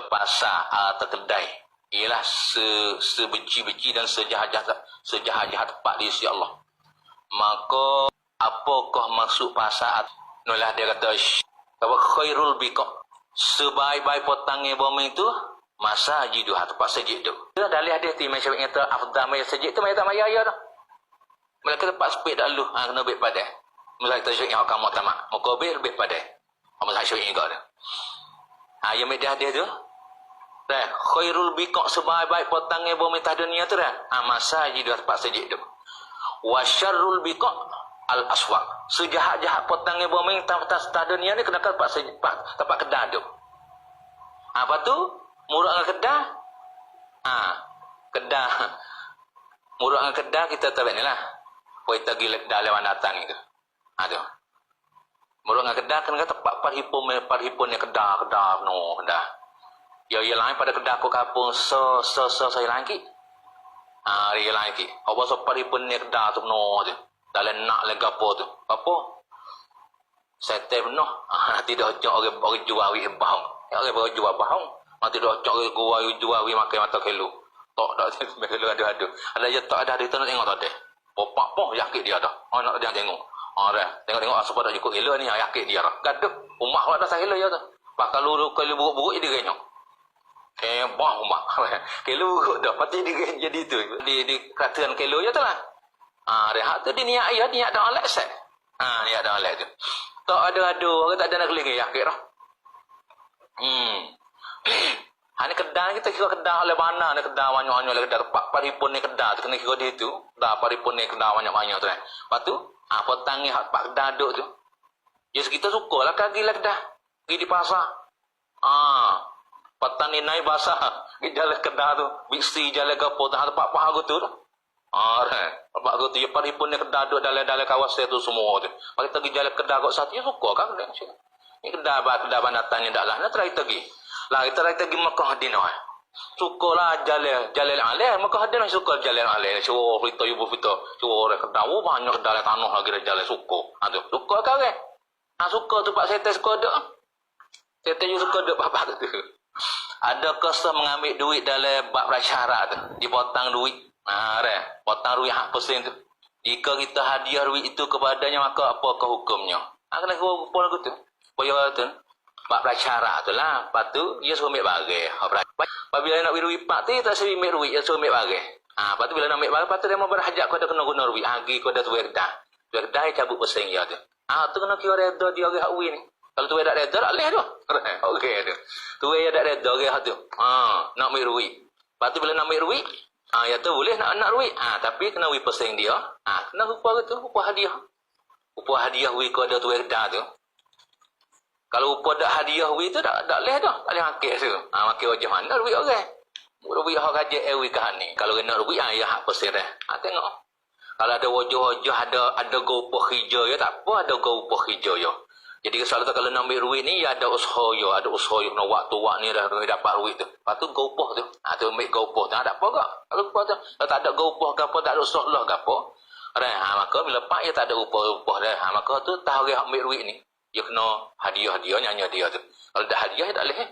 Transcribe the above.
pasar atau kedai ialah sebeci-beci dan sejahat-jahat tempat di sisi Allah. Maka apakah masuk pasar? Nolah dia kata khairul biqa, sebaik-baik potangnya bumi itu masa jidu tempat sejid tu. Dalih hadis ti macam kata afdal mai sejid tu mai tak maya ya dah. Mereka tempat sepit dah lu kena baik pada. Mula kita syuk yang kamu tamak. Muka lebih pada. Kamu tak syuk ingat dah. Yang media hadis tu. Dah khairul biqa, sebaik-baik potangnya bumi atas dunia tu dah. Masa jidu tempat sejid tu. Wa syarrul biqa al aswaq, sejahat-jahat potangnya bumi atas dunia ni kena tempat kedai tu. Apa tu? Murah dengan kedah. Kedah. Murah dengan kedah kita tahu ni lah. Kita pergi kedah lewat datang itu. Tu. Murah dengan kedah kena tempat parhipun ni kedah no kedah. Ya lain pada kedah ko kapung saya lagi. Dia lagi. Apa so parhipun ni kedah tu no tu. Dalam nak lega apa tu. Apa? Sete penuh. Tidak cok orang jual wi bahong. Ya orang jual bahong. Mati dah cok gua jual wi makan mata kilo. Tok dak kilo ada. Ada je tak ada tu nak tengok tak ada. Popak poh yakin dia dah. Nak dia tengok. Dah. Tengok asal pada ikut kilo ni yakin dia dah. Gaduh. Umak kau dah sahil ya tu. Pak kalau buruk-buruk dia genyok. Bah umak. Kilo buruk dah pasti dia jadi tu. Di katakan kilo je tu lah. Rehat tu dia niat dah alat set. Niat dah alat tu. Tak ada orang tak ada nak keling yakin dah. Ni kedah kita kira kedah oleh mana ni kedah banyak-banyak oleh kedah tempat paripun ni kedah tu kena kira dia tu dah paripun ni kedah banyak-banyak tu kan. Lepas tu potang ni tempat kedah duk tu ya kita suka lah kaki lah kedah pergi di pasar potang ni naik basah pergi jalan kedah tu biksi jalan ke tempat pahak tu tu tempat tu ya paripun ni kedah duk dalam kawasan tu semua tu kalau kita pergi jalan kedah kat satu ya suka kan ni kedah banatan ni dak lah nak try pergi lah kita try pergi Mekah Hadinah sukalah jalan alih Mekah Hadinah suka jalan alih suruh kita ibu kita suruh orang kedah banyak kedah tanah lagi jalan suka tu suka kan suka tu pak sete suka dak sete you suka dak apa tu ada kesah mengambil duit dalam bab prasyarat tu dipotong duit potong duit hak persen tu jika kita hadiah duit itu kepadanya maka apakah hukumnya kena hukum lagu tu supaya tu bab prasyarat tu lah. Lepas tu dia suruh ambil barang apabila nak beri duit pak tu tak suruh ambil duit dia suruh ambil barang lepas tu bila nak ambil barang lepas tu dia mau berhajat kau dah kena guna duit agi kau dah tuai kedah cabut persen dia tu tu kena kira reda dia orang hak win ni kalau tuai tak reda tak leh tu okey tu tuai tak reda orang hak tu nak ambil duit lepas tu bila nak ambil duit ya tu boleh nak duit tapi kena wi persen dia kena upah tu upah hadiah wi kau ada tuai kedah tu. Kalau upah dak hadiah wi tu tak leh dah. Tak boleh makan tu. Makan wajah mana duit orang. Duit hak gaji wi ke ni. Kalau kena duit ya hak persen dah. Tengok. Kalau ada wajah-wajah ada gopah hijau ya tak apa ada gopah hijau ya. Jadi selalu kalau nak ambil duit ni ya ada usaha ya, kena waktu ni dah dapat duit tu. Lepas tu gopah tu. Tu ambil gopah tu. Tak apa gak. Kalau gopah tu kalau tak ada gopah ke apa tak ada usaha lah ke apa. Maka bila pak ya tak ada upah dah. Maka tu tahu dia ambil duit ni. Dia kena hadiah nyanyi dia tu. Kalau dah hadiah tak boleh.